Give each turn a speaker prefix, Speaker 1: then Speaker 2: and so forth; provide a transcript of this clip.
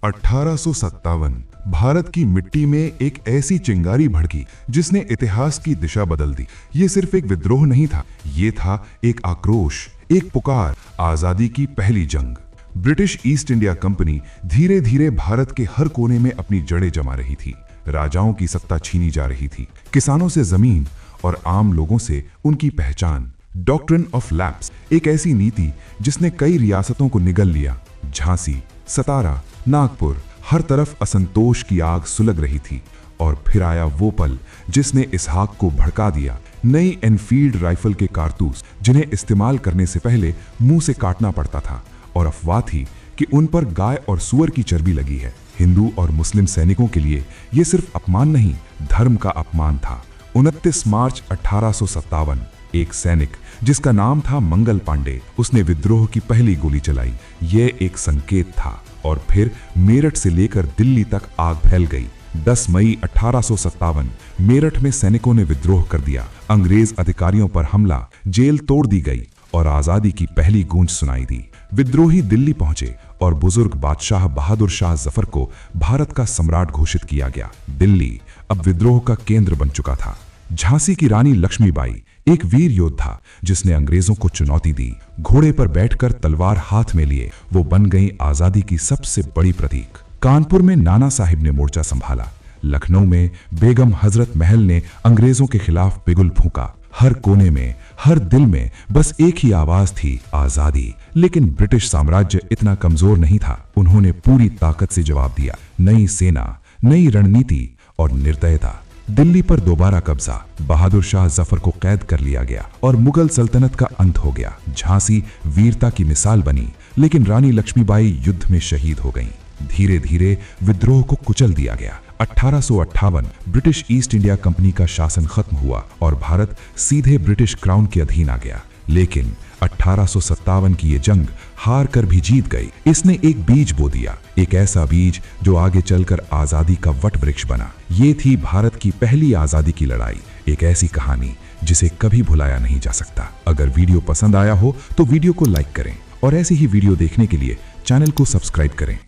Speaker 1: 1857 भारत की मिट्टी में एक ऐसी चिंगारी भड़की जिसने इतिहास की दिशा बदल दी। ये सिर्फ एक विद्रोह नहीं था, ये था एक आक्रोश, एक पुकार, आजादी की पहली जंग। ब्रिटिश ईस्ट इंडिया कंपनी धीरे धीरे भारत के हर कोने में अपनी जड़ें जमा रही थी। राजाओं की सत्ता छीनी जा रही थी, किसानों से जमीन और आम लोगों से उनकी पहचान। डॉक्ट्रिन ऑफ लैप्स, एक ऐसी नीति जिसने कई रियासतों को निगल लिया। झांसी, सतारा, नागपुर, हर तरफ असंतोष की आग सुलग रही थी। और फिर आया वो पल जिसने इसहाक को भड़का दिया। नई एनफील्ड राइफल के कारतूस जिन्हें इस्तेमाल करने से पहले मुंह से काटना पड़ता था, और अफवाह थी कि उन पर गाय और सुअर की चर्बी लगी है। हिंदू और मुस्लिम सैनिकों के लिए यह सिर्फ अपमान नहीं, धर्म का अपमान था। 29 मार्च 1857 एक सैनिक जिसका नाम था मंगल पांडे, उसने विद्रोह की पहली गोली चलाई। यह एक संकेत था, और फिर मेरठ से लेकर दिल्ली तक आग फैल गई। 10 मई 1857 मेरठ में सैनिकों ने विद्रोह कर दिया। अंग्रेज अधिकारियों पर हमला, जेल तोड़ दी गई और आजादी की पहली गूंज सुनाई दी। विद्रोही दिल्ली पहुंचे और बुजुर्ग बादशाह बहादुर शाह जफर को भारत का सम्राट घोषित किया गया। दिल्ली अब विद्रोह का केंद्र बन चुका था। झांसी की रानी लक्ष्मीबाई, एक वीर योद्धा जिसने अंग्रेजों को चुनौती दी, घोड़े पर बैठकर तलवार हाथ में लिए वो बन गई आजादी की सबसे बड़ी प्रतीक। कानपुर में नाना साहिब ने मोर्चा संभाला। लखनऊ में बेगम हजरत महल ने अंग्रेजों के खिलाफ बिगुल फूंका। हर कोने में, हर दिल में बस एक ही आवाज थी, आजादी। लेकिन ब्रिटिश साम्राज्य इतना कमजोर नहीं था। उन्होंने पूरी ताकत से जवाब दिया। नई सेना, नई रणनीति और निर्दयता। दिल्ली पर दोबारा कब्जा, बहादुर शाह जफर को कैद कर लिया गया और मुगल सल्तनत का अंत हो गया। झांसी वीरता की मिसाल बनी, लेकिन रानी लक्ष्मीबाई युद्ध में शहीद हो गईं। धीरे धीरे विद्रोह को कुचल दिया गया। 1858 ब्रिटिश ईस्ट इंडिया कंपनी का शासन खत्म हुआ और भारत सीधे ब्रिटिश क्राउन के अधीन आ गया। लेकिन 1857 की ये जंग हार कर भी जीत गई। इसने एक बीज बो दिया, एक ऐसा बीज जो आगे चलकर आजादी का वट वृक्ष बना। ये थी भारत की पहली आजादी की लड़ाई, एक ऐसी कहानी जिसे कभी भुलाया नहीं जा सकता। अगर वीडियो पसंद आया हो तो वीडियो को लाइक करें और ऐसी ही वीडियो देखने के लिए चैनल को सब्सक्राइब करें।